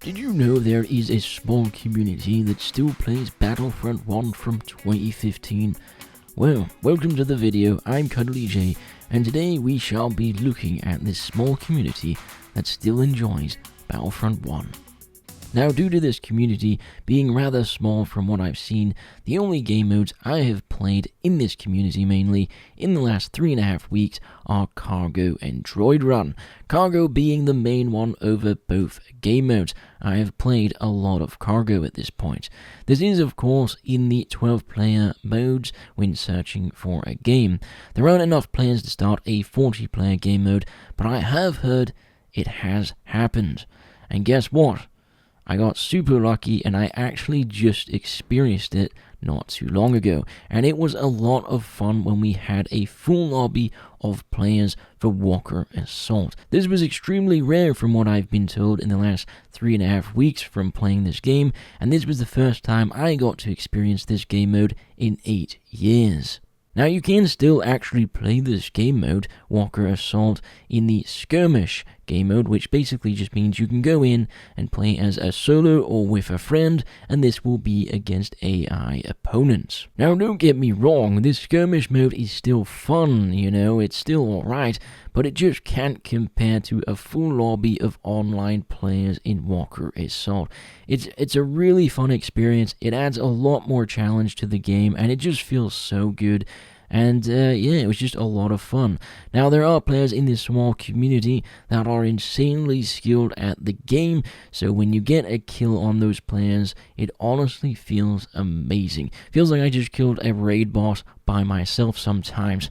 Did you know there is a small community that still plays Battlefront 1 from 2015? Well, welcome to the video, I'm CuddlyJay, and today we shall be looking at this small community that still enjoys Battlefront 1. Now, due to this community being rather small from what I've seen, the only game modes I have played in this community mainly in the last 3.5 weeks are Cargo and Droid Run. Cargo being the main one over both game modes. I have played a lot of Cargo at this point. This is of course in the 12-player modes when searching for a game. There aren't enough players to start a 40-player game mode, but I have heard it has happened. And guess what? I got super lucky and I actually just experienced it not too long ago, and it was a lot of fun when we had a full lobby of players for Walker Assault. This was extremely rare from what I've been told in the last 3.5 weeks from playing this game, and this was the first time I got to experience this game mode in 8 years. Now, you can still actually play this game mode, Walker Assault, in the Skirmish game mode, which basically just means you can go in and play as a solo or with a friend, and this will be against AI opponents. Now, don't get me wrong, this Skirmish mode is still fun, it's still alright, but it just can't compare to a full lobby of online players in Walker Assault. It's a really fun experience, it adds a lot more challenge to the game, and it just feels so good. And it was just a lot of fun. Now, there are players in this small community that are insanely skilled at the game, so when you get a kill on those players, it honestly feels amazing. Feels like I just killed a raid boss by myself sometimes.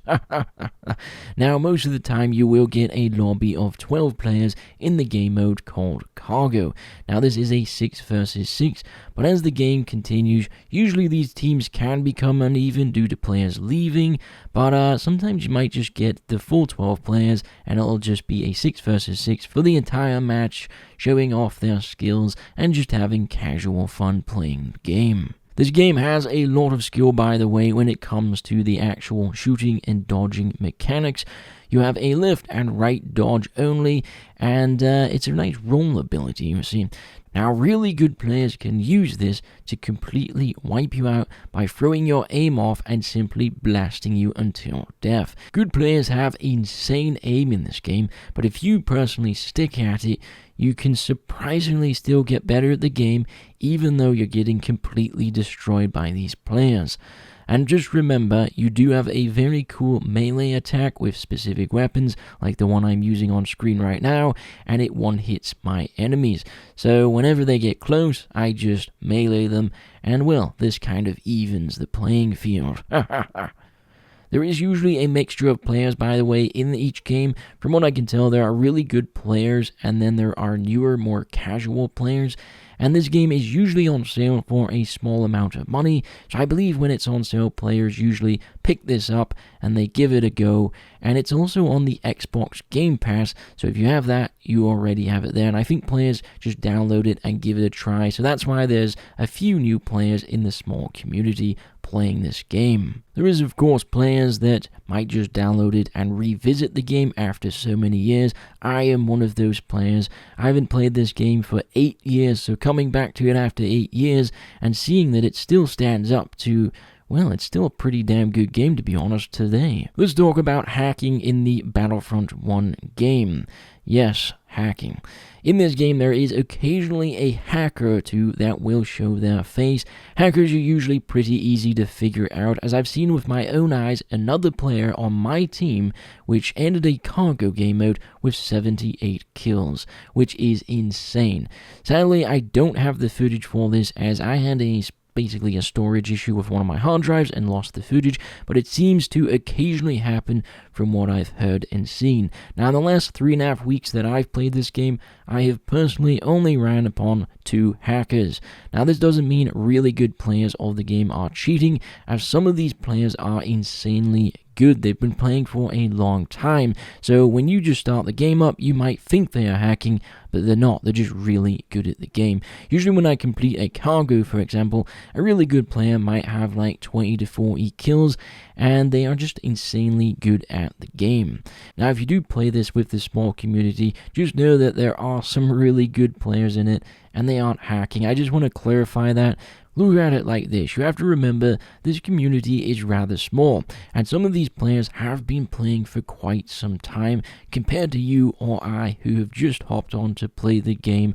Now, most of the time you will get a lobby of 12 players in the game mode called Cargo. Now, this is a 6 versus 6, but as the game continues, usually these teams can become uneven due to players leaving, but sometimes you might just get the full 12 players and it'll just be a 6 versus 6 for the entire match, showing off their skills and just having casual fun playing the game. This game has a lot of skill, by the way, when it comes to the actual shooting and dodging mechanics. You have a left and right dodge only, and it's a nice roll ability, you see. Now, really good players can use this to completely wipe you out by throwing your aim off and simply blasting you until death. Good players have insane aim in this game, but if you personally stick at it, you can surprisingly still get better at the game, even though you're getting completely destroyed by these players. And just remember, you do have a very cool melee attack with specific weapons, like the one I'm using on screen right now, and it one-hits my enemies. So whenever they get close, I just melee them, and well, this kind of evens the playing field. There is usually a mixture of players, by the way, in each game. From what I can tell, there are really good players, and then there are newer, more casual players. And this game is usually on sale for a small amount of money, so I believe when it's on sale, players usually pick this up and they give it a go. And it's also on the Xbox Game Pass, so if you have that, you already have it there. And I think players just download it and give it a try, so that's why there's a few new players in the small community playing this game. There is of course players that might just download it and revisit the game after so many years. I am one of those players. I haven't played this game for 8 years, so coming back to it after 8 years and seeing that it still stands up to, well, it's still a pretty damn good game, to be honest, today. Let's talk about hacking in the Battlefront 1 game. Yes, hacking. In this game, there is occasionally a hacker or two that will show their face. Hackers are usually pretty easy to figure out, as I've seen with my own eyes another player on my team which ended a Cargo game mode with 78 kills, which is insane. Sadly, I don't have the footage for this, as I had basically a storage issue with one of my hard drives and lost the footage, but it seems to occasionally happen from what I've heard and seen. Now, in the last 3.5 weeks that I've played this game, I have personally only ran upon 2 hackers. Now, this doesn't mean really good players of the game are cheating, as some of these players are insanely good. They've been playing for a long time. So when you just start the game up, you might think they are hacking, but they're not. They're just really good at the game. Usually when I complete a cargo, for example, a really good player might have like 20 to 40 kills, and they are just insanely good at the game. Now, if you do play this with the small community, just know that there are some really good players in it, and they aren't hacking. I just want to clarify that. Look at it like this. You have to remember this community is rather small, and some of these players have been playing for quite some time compared to you or I who have just hopped on to play the game.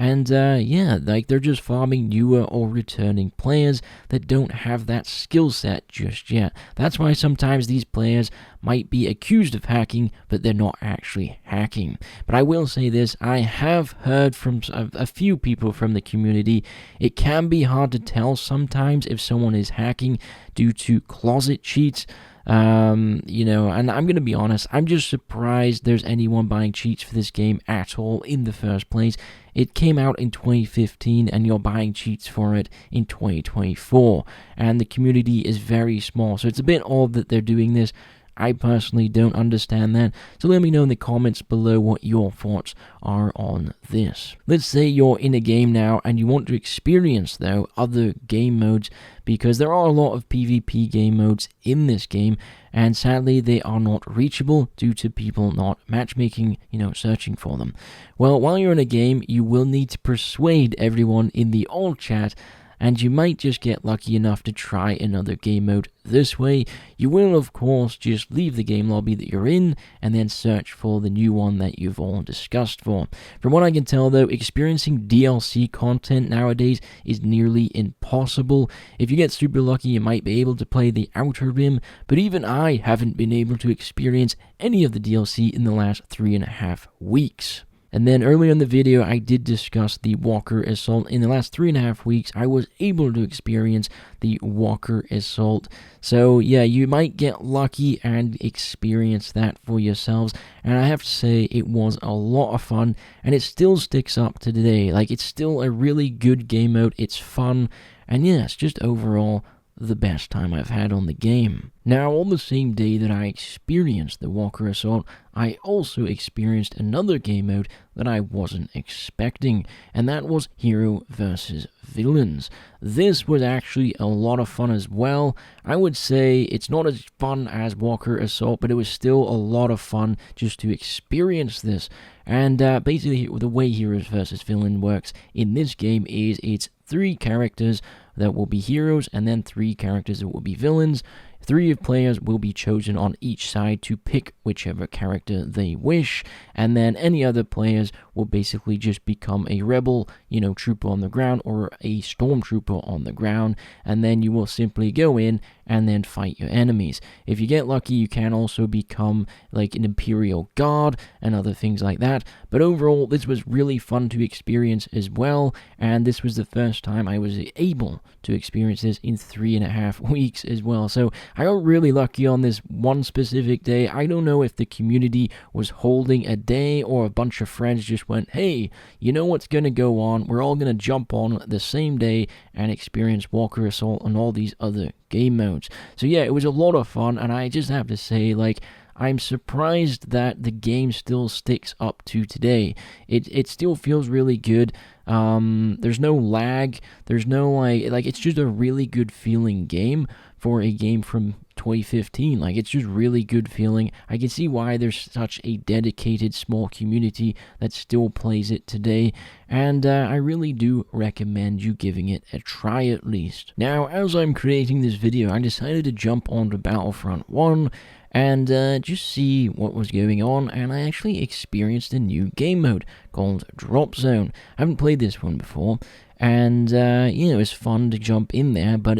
And yeah, like they're just farming newer or returning players that don't have that skill set just yet. That's why sometimes these players might be accused of hacking, but they're not actually hacking. But I will say this, I have heard from a few people from the community, it can be hard to tell sometimes if someone is hacking due to closet cheats. You know, and I'm going to be honest, I'm just surprised there's anyone buying cheats for this game at all in the first place. It came out in 2015 and you're buying cheats for it in 2024, and the community is very small, so it's a bit odd that they're doing this. I personally don't understand that, so let me know in the comments below what your thoughts are on this. Let's say you're in a game now and you want to experience, though, other game modes, because there are a lot of PvP game modes in this game, and sadly they are not reachable due to people not matchmaking, searching for them. Well, while you're in a game, you will need to persuade everyone in the old chat, and you might just get lucky enough to try another game mode this way. You will, of course, just leave the game lobby that you're in and then search for the new one that you've all discussed for. From what I can tell, though, experiencing DLC content nowadays is nearly impossible. If you get super lucky, you might be able to play the Outer Rim, but even I haven't been able to experience any of the DLC in the last 3.5 weeks. And then earlier in the video, I did discuss the Walker Assault. In the last 3.5 weeks, I was able to experience the Walker Assault. So yeah, you might get lucky and experience that for yourselves. And I have to say, it was a lot of fun, and it still sticks up to today. Like, it's still a really good game mode. It's fun, and yeah, it's just overall the best time I've had on the game. Now, on the same day that I experienced the Walker Assault, I also experienced another game mode that I wasn't expecting, and that was Hero versus Villains. This was actually a lot of fun as well. I would say it's not as fun as Walker Assault, but it was still a lot of fun just to experience this. And basically, the way Heroes versus Villain works in this game is it's 3 characters that will be heroes, and then 3 characters that will be villains. 3 players will be chosen on each side to pick whichever character they wish, and then any other players will basically just become a rebel, trooper on the ground, or a stormtrooper on the ground, and then you will simply go in and then fight your enemies. If you get lucky, you can also become like an Imperial Guard and other things like that, but overall, this was really fun to experience as well, and this was the first time I was able to experience this in 3.5 weeks as well. So I got really lucky on this one specific day. I don't know if the community was holding a day or a bunch of friends just went, hey, you know what's going to go on? We're all going to jump on the same day and experience Walker Assault and all these other game modes. So yeah, it was a lot of fun, and I just have to say, like, I'm surprised that the game still sticks up to today. It still feels really good. There's no lag. There's no like it's just a really good feeling game for a game from 2015. Like, it's just really good feeling. I can see why there's such a dedicated small community that still plays it today, and I really do recommend you giving it a try at least. Now, as I'm creating this video, I decided to jump onto Battlefront 1 and just see what was going on, and I actually experienced a new game mode called Drop Zone. I haven't played this one before, and it was fun to jump in there, but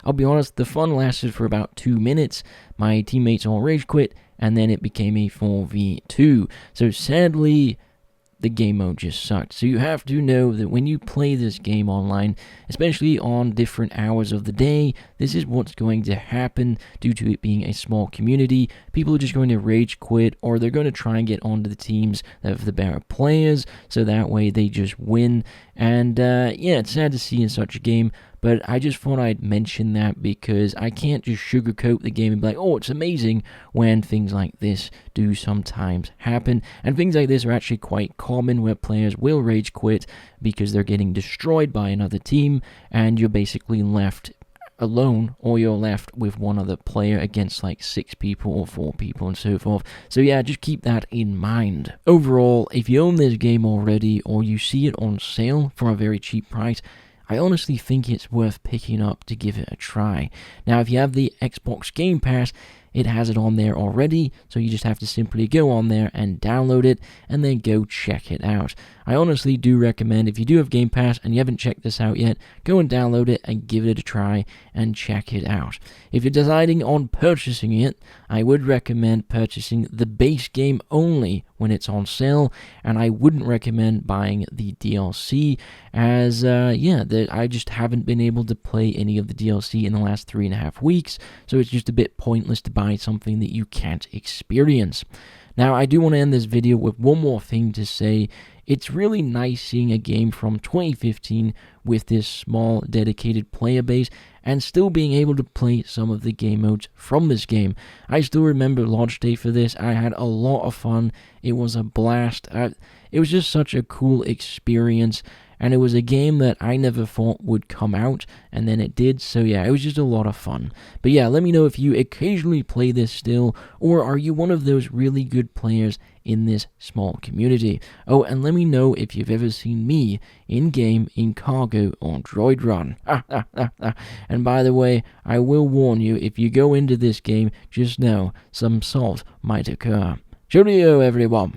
I'll be honest, the fun lasted for about 2 minutes. My teammates all rage quit, and then it became a 4v2. So sadly, the game mode just sucked. So you have to know that when you play this game online, especially on different hours of the day, this is what's going to happen due to it being a small community. People are just going to rage quit, or they're going to try and get onto the teams that have the better players, so that way they just win. And yeah, it's sad to see in such a game, but I just thought I'd mention that because I can't just sugarcoat the game and be like, oh, it's amazing, when things like this do sometimes happen. And things like this are actually quite common, where players will rage quit because they're getting destroyed by another team, and you're basically left alone, or you're left with one other player against like 6 people or 4 people and so forth. So yeah, just keep that in mind. Overall, if you own this game already or you see it on sale for a very cheap price, I honestly think it's worth picking up to give it a try. Now, if you have the Xbox Game Pass, it has it on there already, so you just have to simply go on there and download it, and then go check it out. I honestly do recommend, if you do have Game Pass and you haven't checked this out yet, go and download it and give it a try and check it out. If you're deciding on purchasing it, I would recommend purchasing the base game only when it's on sale, and I wouldn't recommend buying the DLC, as I just haven't been able to play any of the DLC in the last 3.5 weeks, so it's just a bit pointless to buy something that you can't experience. Now, I do want to end this video with one more thing to say. It's really nice seeing a game from 2015 with this small, dedicated player base, and still being able to play some of the game modes from this game. I still remember launch day for this. I had a lot of fun. It was a blast. It was just such a cool experience, and it was a game that I never thought would come out, and then it did, so yeah, it was just a lot of fun. But yeah, let me know if you occasionally play this still, or are you one of those really good players in this small community? Oh, and let me know if you've ever seen me in-game in cargo on Droid Run. And by the way, I will warn you, if you go into this game, just know some salt might occur. Cheerio, everyone!